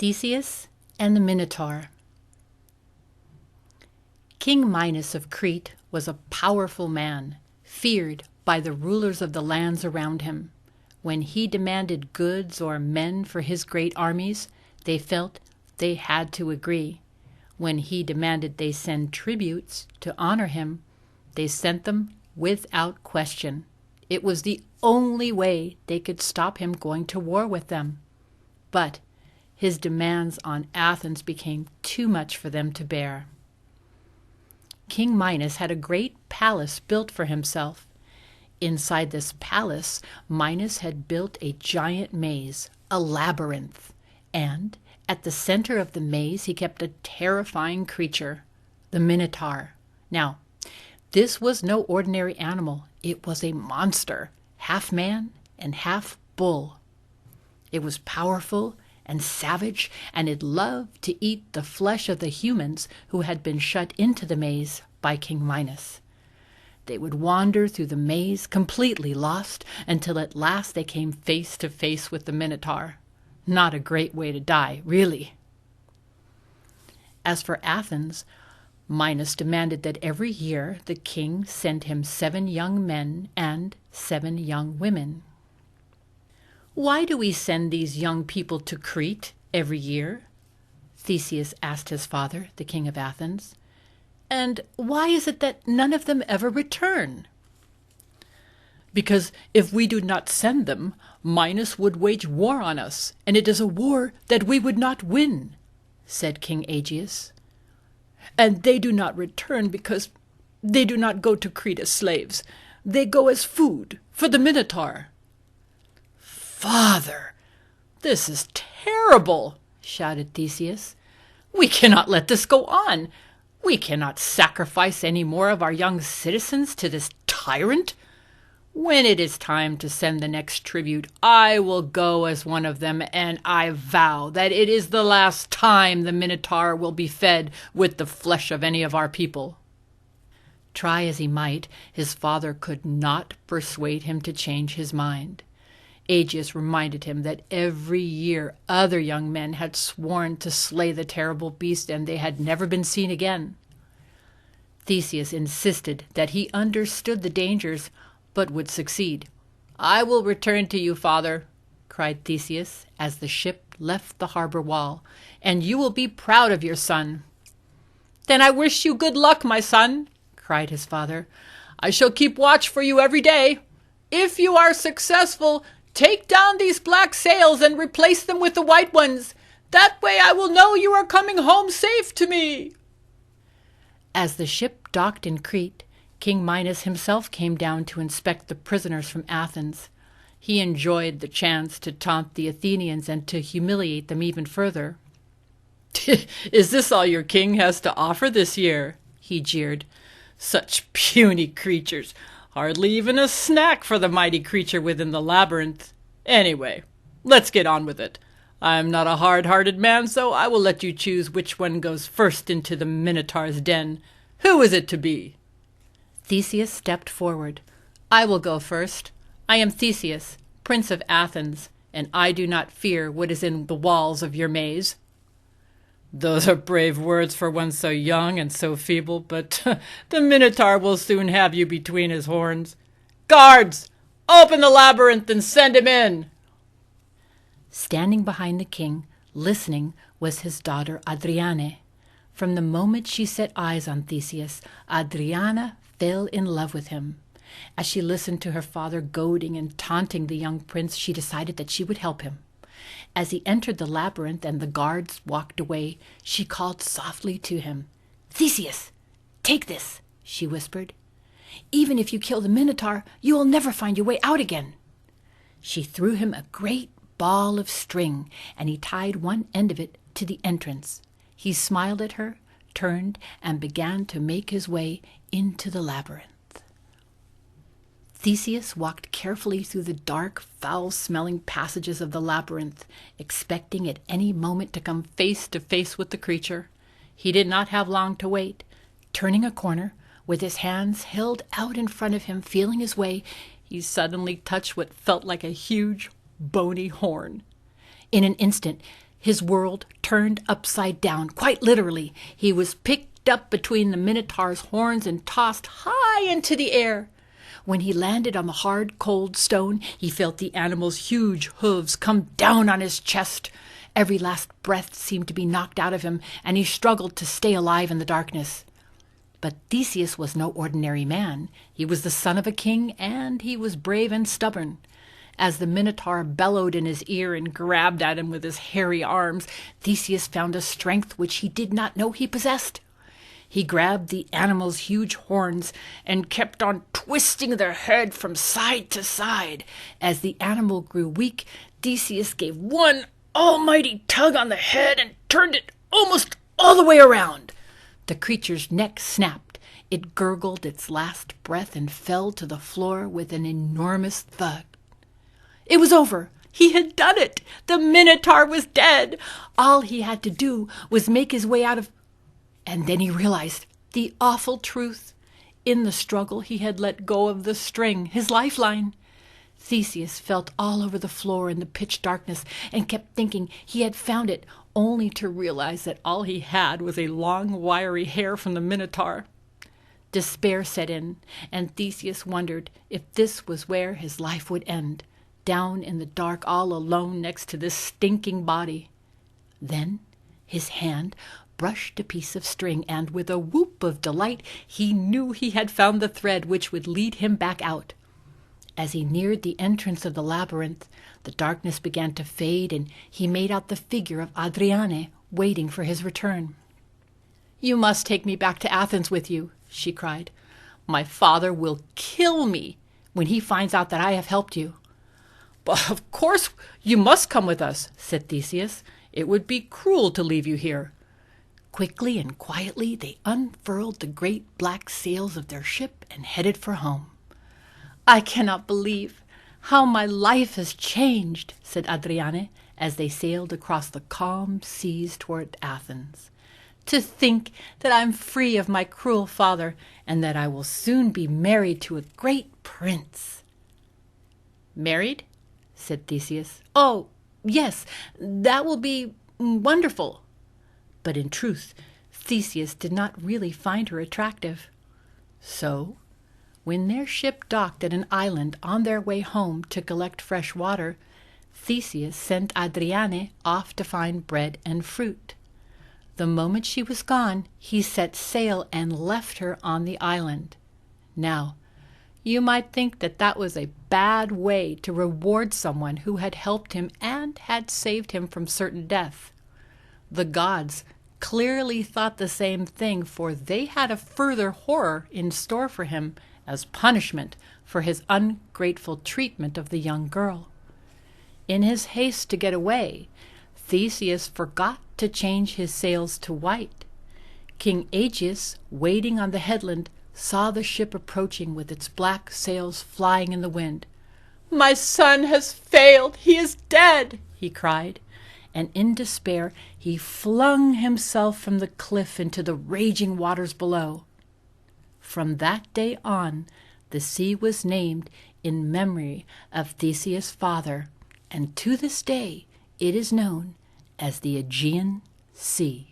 Theseus and the Minotaur. King Minos of Crete was a powerful man, feared by the rulers of the lands around him. When he demanded goods or men for his great armies, they felt they had to agree. When he demanded they send tributes to honor him, they sent them without question. It was the only way they could stop him going to war with them. But his demands on Athens became too much for them to bear. King Minos had a great palace built for himself. Inside this palace, Minos had built a giant maze, a labyrinth, and at the center of the maze he kept a terrifying creature, the Minotaur. Now, this was no ordinary animal. It was a monster, half man and half bull. It was powerful and savage, and it loved to eat the flesh of the humans who had been shut into the maze by King Minos. They would wander through the maze completely lost until at last they came face to face with the Minotaur. Not a great way to die, really. As for Athens, Minos demanded that every year the king send him 7 young men and 7 young women. "Why do we send these young people to Crete every year?" Theseus asked his father, the king of Athens. "And why is it that none of them ever return?" "Because if we do not send them, Minos would wage war on us, and it is a war that we would not win," said King Aegeus. "And they do not return because they do not go to Crete as slaves. They go as food for the Minotaur." "Father, this is terrible," shouted Theseus. "We cannot let this go on. We cannot sacrifice any more of our young citizens to this tyrant. When it is time to send the next tribute, I will go as one of them, and I vow that it is the last time the Minotaur will be fed with the flesh of any of our people." Try as he might, his father could not persuade him to change his mind. Aegeus reminded him that every year other young men had sworn to slay the terrible beast, and they had never been seen again. Theseus insisted that he understood the dangers, but would succeed. "I will return to you, father," cried Theseus as the ship left the harbor wall, "and you will be proud of your son." "Then I wish you good luck, my son," cried his father. "I shall keep watch for you every day. If you are successful, take down these black sails and replace them with the white ones. That way I will know you are coming home safe to me." As the ship docked in Crete, King Minos himself came down to inspect the prisoners from Athens. He enjoyed the chance to taunt the Athenians and to humiliate them even further. "Is this all your king has to offer this year?" he jeered. "Such puny creatures! Hardly even a snack for the mighty creature within the labyrinth. Anyway, let's get on with it. I'm not a hard-hearted man, so I will let you choose which one goes first into the Minotaur's den. Who is it to be?" Theseus stepped forward. "I will go first. I am Theseus, Prince of Athens, and I do not fear what is in the walls of your maze." "Those are brave words for one so young and so feeble, but the Minotaur will soon have you between his horns. Guards, open the labyrinth and send him in." Standing behind the king, listening, was his daughter Adriane. From the moment she set eyes on Theseus, Adriana fell in love with him. As she listened to her father goading and taunting the young prince, she decided that she would help him. As he entered the labyrinth and the guards walked away, she called softly to him. "Theseus, take this," she whispered. "Even if you kill the Minotaur, you will never find your way out again." She threw him a great ball of string, and he tied one end of it to the entrance. He smiled at her, turned, and began to make his way into the labyrinth. Theseus walked carefully through the dark, foul-smelling passages of the labyrinth, expecting at any moment to come face to face with the creature. He did not have long to wait. Turning a corner, with his hands held out in front of him, feeling his way, he suddenly touched what felt like a huge, bony horn. In an instant, His world turned upside down, quite literally. He was picked up between the Minotaur's horns and tossed high into the air. When he landed on the hard, cold stone, he felt the animal's huge hooves come down on his chest. Every last breath seemed to be knocked out of him, and he struggled to stay alive in the darkness. But Theseus was no ordinary man. He was the son of a king, and he was brave and stubborn. As the Minotaur bellowed in his ear and grabbed at him with his hairy arms, Theseus found a strength which he did not know he possessed. He grabbed the animal's huge horns and kept on twisting their head from side to side. As the animal grew weak, Theseus gave one almighty tug on the head and turned it almost all the way around. The creature's neck snapped. It gurgled its last breath and fell to the floor with an enormous thud. It was over. He had done it. The Minotaur was dead. All he had to do was make his way out of... And then he realized the awful truth. In the struggle, he had let go of the string, his lifeline. Theseus felt all over the floor in the pitch darkness and kept thinking he had found it, only to realize that all he had was a long, wiry hair from the Minotaur. Despair set in, and Theseus wondered if this was where his life would end, down in the dark all alone next to this stinking body. Then his hand brushed a piece of string, and with a whoop of delight he knew he had found the thread which would lead him back out. As he neared the entrance of the labyrinth, the darkness began to fade, and he made out the figure of Adriane waiting for his return. "You must take me back to Athens with you," she cried. "My father will kill me when he finds out that I have helped you." "But of course you must come with us," said Theseus. "It would be cruel to leave you here." Quickly and quietly they unfurled the great black sails of their ship and headed for home. "I cannot believe how my life has changed," said Adriane, as they sailed across the calm seas toward Athens. "To think that I'm free of my cruel father, and that I will soon be married to a great prince." "Married?" said Theseus. "Oh, yes, that will be wonderful." But in truth, Theseus did not really find her attractive. So, when their ship docked at an island on their way home to collect fresh water, Theseus sent Adriane off to find bread and fruit. The moment she was gone, he set sail and left her on the island. Now, you might think that that was a bad way to reward someone who had helped him and had saved him from certain death. The gods clearly thought the same thing, for they had a further horror in store for him as punishment for his ungrateful treatment of the young girl. In his haste to get away, Theseus forgot to change his sails to white. King Aegeus, waiting on the headland, saw the ship approaching with its black sails flying in the wind. "My son has failed! He is dead!" he cried, and in despair he flung himself from the cliff into the raging waters below. From that day on, the sea was named in memory of Theseus' father, and to this day it is known as the Aegean Sea.